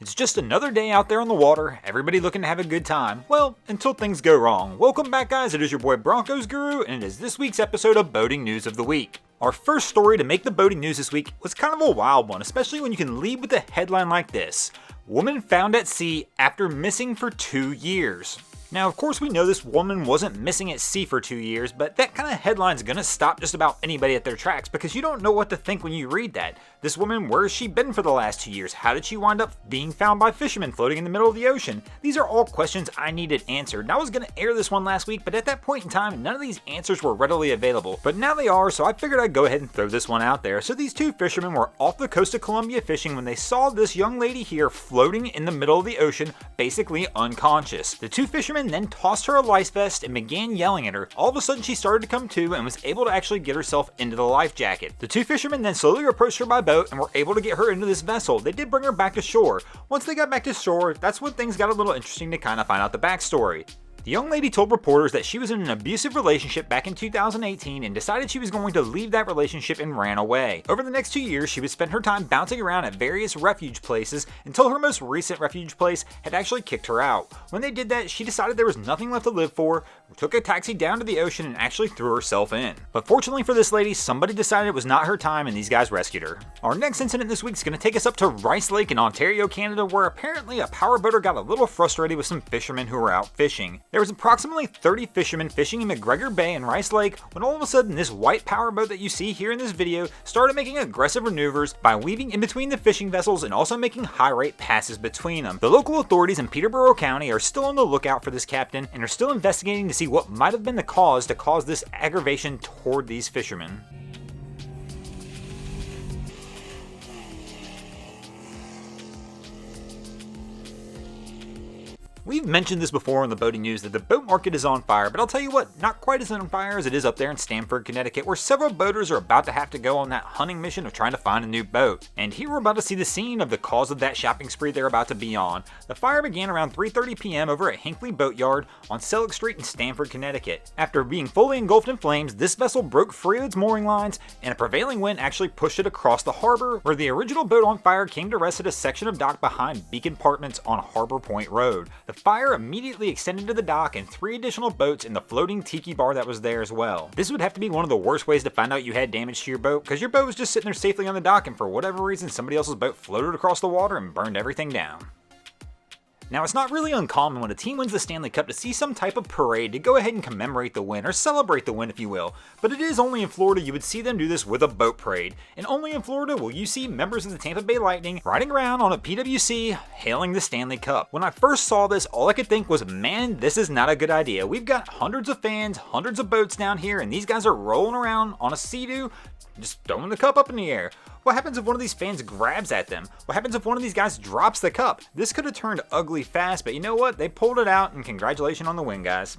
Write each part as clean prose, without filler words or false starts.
It's just another day out there on the water, everybody looking to have a good time. Well, until things go wrong. Welcome back, guys. It is your boy Broncos Guru, and it is this week's episode of Boating News of the Week. Our first story to make the boating news this week was kind of a wild one, especially when you can lead with a headline like this: Woman found at sea after missing for 2 years. Now, of course, we know this woman wasn't missing at sea for 2 years, but that kind of headline's gonna stop just about anybody at their tracks because you don't know what to think when you read that. This woman, where has she been for the last 2 years? How did she wind up being found by fishermen floating in the middle of the ocean? These are all questions I needed answered, and I was gonna air this one last week, but at that point in time, none of these answers were readily available. But now they are, so I figured I'd go ahead and throw this one out there. So these two fishermen were off the coast of Colombia fishing when they saw this young lady here floating in the middle of the ocean, basically unconscious. The two fishermen then tossed her a life vest and began yelling at her. All of a sudden, she started to come to and was able to actually get herself into the life jacket. The two fishermen then slowly approached her by boat and were able to get her into this vessel. They did bring her back to shore. Once they got back to shore, that's when things got a little interesting to kind of find out the backstory. The young lady told reporters that she was in an abusive relationship back in 2018 and decided she was going to leave that relationship and ran away. Over the next 2 years, she would spend her time bouncing around at various refuge places until her most recent refuge place had actually kicked her out. When they did that, she decided there was nothing left to live for, took a taxi down to the ocean, and actually threw herself in. But fortunately for this lady, somebody decided it was not her time and these guys rescued her. Our next incident this week is going to take us up to Rice Lake in Ontario, Canada, where apparently a powerboater got a little frustrated with some fishermen who were out fishing. There was approximately 30 fishermen fishing in McGregor Bay in Rice Lake when all of a sudden this white powerboat that you see here in this video started making aggressive maneuvers by weaving in between the fishing vessels and also making high rate passes between them. The local authorities in Peterborough County are still on the lookout for this captain and are still investigating to see what might have been the cause to cause this aggravation toward these fishermen. We've mentioned this before in the boating news that the boat market is on fire, but I'll tell you what, not quite as on fire as it is up there in Stamford, Connecticut, where several boaters are about to have to go on that hunting mission of trying to find a new boat. And here we're about to see the scene of the cause of that shopping spree they're about to be on. The fire began around 3:30 p.m. over at Hinckley Boatyard on Selleck Street in Stamford, Connecticut. After being fully engulfed in flames, this vessel broke free of its mooring lines, and a prevailing wind actually pushed it across the harbor, where the original boat on fire came to rest at a section of dock behind Beacon Apartments on Harbor Point Road. The fire immediately extended to the dock and 3 additional boats and the floating tiki bar that was there as well. This would have to be one of the worst ways to find out you had damage to your boat, because your boat was just sitting there safely on the dock and for whatever reason somebody else's boat floated across the water and burned everything down. Now, it's not really uncommon when a team wins the Stanley Cup to see some type of parade to go ahead and commemorate the win, or celebrate the win if you will, but it is only in Florida you would see them do this with a boat parade, and only in Florida will you see members of the Tampa Bay Lightning riding around on a PWC hailing the Stanley Cup. When I first saw this, all I could think was, man, this is not a good idea. We've got hundreds of fans, hundreds of boats down here, and these guys are rolling around on a Sea-Doo, just throwing the cup up in the air. What happens if one of these fans grabs at them? What happens if one of these guys drops the cup? This could have turned ugly fast, but you know what? They pulled it out, and congratulations on the win, guys.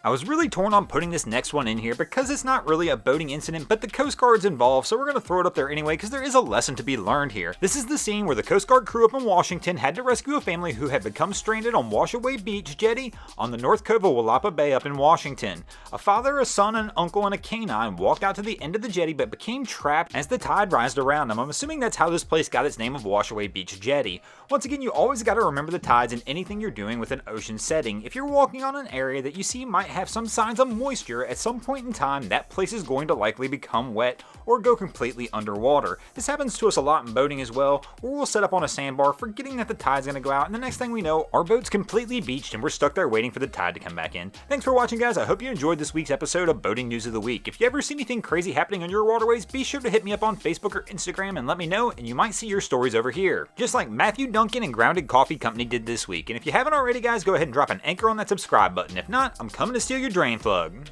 I was really torn on putting this next one in here because it's not really a boating incident, but the Coast Guard's involved, so we're going to throw it up there anyway because there is a lesson to be learned here. This is the scene where the Coast Guard crew up in Washington had to rescue a family who had become stranded on Washaway Beach jetty on the North Cove of Willapa Bay up in Washington. A father, a son, an uncle, and a canine walked out to the end of the jetty but became trapped as the tide rised around them. I'm assuming that's how this place got its name of Washaway Beach Jetty. Once again, you always got to remember the tides in anything you're doing with an ocean setting. If you're walking on an area that you see might have some signs of moisture, at some point in time that place is going to likely become wet or go completely underwater. This happens to us a lot in boating as well, where we'll set up on a sandbar forgetting that the tide's going to go out, and the next thing we know, our boat's completely beached and we're stuck there waiting for the tide to come back in. Thanks for watching, guys. I hope you enjoyed this week's episode of Boating News of the Week. If you ever see anything crazy happening on your waterways, be sure to hit me up on Facebook or Instagram and let me know, and you might see your stories over here. Just like Matthew Duncan and Grounded Coffee Company did this week. And if you haven't already, guys, go ahead and drop an anchor on that subscribe button. If not, I'm coming to steal your drain plug.